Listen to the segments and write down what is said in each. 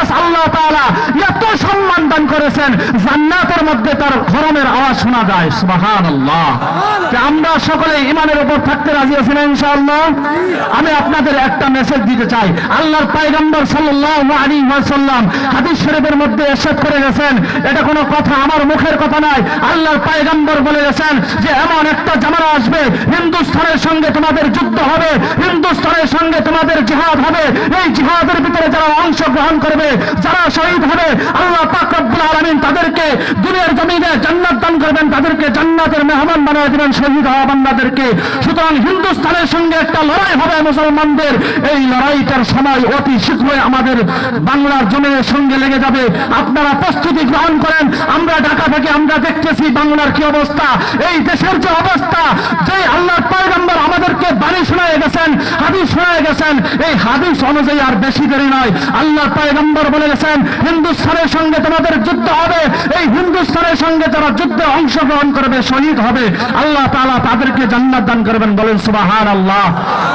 Plus আল্লাহ তাআলা এত সম্মান দান করেছেন, জান্নাতের মধ্যে তার খরমের আওয়াজ শোনা যায়। সুবহানাল্লাহ। আমরা সকলে ঈমানের উপর থাকতে রাজি আছি না ইনশাআল্লাহ? আমি আপনাদের একটা মেসেজ দিতে চাই। আল্লাহর পয়গম্বর সাল্লাল্লাহু আলাইহি ওয়াসাল্লাম হাদিস শরীফের মধ্যে ইরশাদ করে গেছেন, এটা কোনো কথা আমার মুখের কথা নয়, আল্লাহর পয়গম্বর বলে গেছেন যে এমন একটা জামানা আসবে, হিন্দুস্তানের সঙ্গে তোমাদের যুদ্ধ হবে, হিন্দুস্তানের সঙ্গে তোমাদের জিহাদ হবে। এই জিহাদের ভিতরে যারা অংশগ্রহণ করবে, যারা শহীদ হবে, আল্লাহ পাক রব্বুল আলামিন তাদেরকে দুনিয়ার জমিনে জান্নাত দান করবেন, তাদেরকে জান্নাতের মেহমান বানিয়ে দিবেন শহীদ হওয়া বান্দাদেরকে। সুতরাং হিন্দুস্তানের সঙ্গে একটা লড়াই হবে মুসলমানদের। এই লড়াইটার সময় অতি শীঘ্রই আমাদের বাংলার জমিনের সঙ্গে লেগে যাবে। আপনারা প্রস্তুতি গ্রহণ করেন। আমরা ঢাকা থেকে আমরা দেখতেছি বাংলার কি অবস্থা, এই দেশের যে অবস্থা, যে আল্লাহর পয়গম্বর আমাদেরকে বাণী শোনায় গেছেন, হাদিস শোনায় গেছেন, এই হাদিস অনুযায়ী আর বেশি দেরি নয়। আল্লাহর পয়গম্বর বলে গেছেন হিন্দুস্তানের সঙ্গে তোমাদের যুদ্ধ হবে, এই হিন্দুস্তানের সঙ্গে যারা যুদ্ধে অংশগ্রহণ করবে, শহীদ হবে, আল্লাহ তাআলা তাদেরকে জান্নাত দান করবেন। বলেন সুবহানাল্লাহ।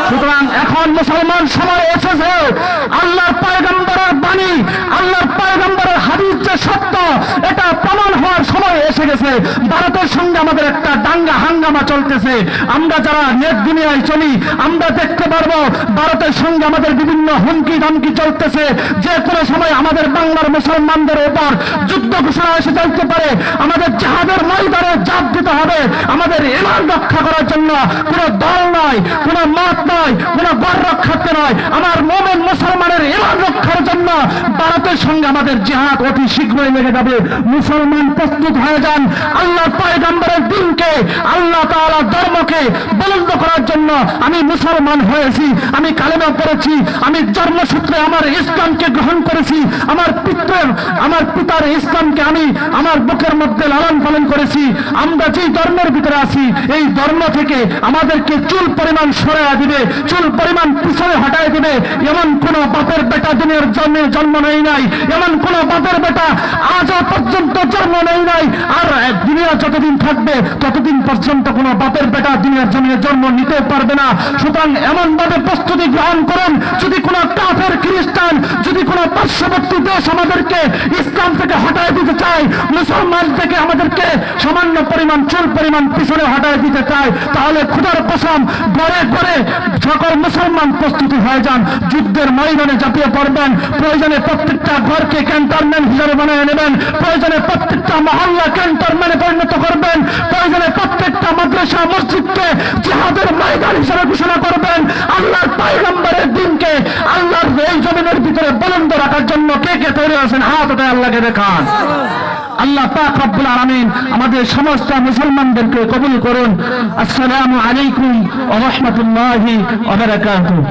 সুতরাং এখন মুসলমান সময় এসেছে, আল্লাহর পয়গম্বরের বাণী, আল্লাহর পয়গম্বরের হাদিস যে সত্য, এটা প্রমাণ হওয়ার সময় এসে গেছে। ভারতের সঙ্গে আমাদের একটা দাঙ্গা হাঙ্গামা চলতেছে। আমরা যারা নেট দুনিয়ায় চলি, আমরা দেখতে পারবো ভারতের সঙ্গে আমাদের বিভিন্ন হুমকি ধমকি চলতেছে। যে কোনো সময় আমাদের বাংলার মুসলমানদের উপর যুদ্ধ ঘোষণা এসে চলতে পারে। আমাদের জিহাদের ময়দানে ঝাঁপ দিতে হবে। আমাদের ঈমান রক্ষা করার জন্য কোনো দল নয়, কোনো মত নয়, কোনো গড় রক্ষার্থে নয়, আমার মুমিন মুসলমানের ঈমান রক্ষার জন্য ভারতের সঙ্গে আমাদের জিহাদ অতি শীঘ্রই লেগে যাবে। মুসলমান প্রস্তুত হয়ে যান। আল্লাহর পয়গম্বরের দিনকে, আল্লাহ তাআলার ধর্মকে বুলন্দ করার জন্য আমি মুসলমান হয়েছি, আমি কালেমা পড়েছি, আমি জন্মসূত্রে আমার ইসলামকে গ্রহণ করেছি, আমার পিতার ইসলামকে আমি আমার বুকের মধ্যে লালন পালন করেছি। আমরা যেই ধর্মের ভিতরে আছি, এই ধর্ম থেকে আমাদেরকে চুল পরিমাণ সরাইয়া দিবে, চুল পরিমাণ পিছনে হটাই দিবে এমন কোন বাপের বেটা দুনিয়ার জন্ম নেই নাই, এমন কোন বাপের বেটা আজও পর্যন্ত জন্ম নেই নাই। আর দুনিয়া যতদিন থাকবে ততদিন পর্যন্ত কোন বাপের বেটা দুনিয়ার জমিনে জন্ম নিতে পারবে না। সুতরাং এমন ভাবে প্রস্তুতি গ্রহণ করুন, যদি কোন কাফের খ্রিস্টান, যদি কোন পার্শ্ববর্তী দেশ আমাদেরকে ইসলাম থেকে হটাই দিতে চায়, মুসলমান থেকে আমাদেরকে সামান্য পরিমাণ চুল পরিমাণ পিছনে হটাই দিতে চায়, তাহলে খোদার কসম ঘরে ঘরে সকল মুসলমান প্রস্তুতি হয়ে যান, যুদ্ধের ময়দানে ঝাঁপিয়ে পড়বেন। প্রয়োজনে প্রত্যেকটা ঘরকে ক্যান্টনমেন্ট হিসাবে বানিয়ে নেবেন, প্রয়োজনে প্রত্যেকটা মহল্লা ক্যান্টনমেন্টে পরিণত করবেন, প্রয়োজনে প্রত্যেকটা মাদ্রাসা মসজিদকে জিহাদের ময়দান হিসাবে ঘোষণা করবেন। আল্লাহর পয়গম্বরের দিনকে আল্লাহর এই জমিনের ভিতরে বুলন্দ রাখার জন্য কে কে তৈরি আছেন হাত উঠায় আল্লাহকে দেখান। আল্লাহ পাক রব্বুল আলামিন আমাদের সমস্ত মুসলমানদেরকে কবুল করুন। আসসালামু আলাইকুম ওয়া রাহমাতুল্লাহি ওয়া বারাকাতুহু।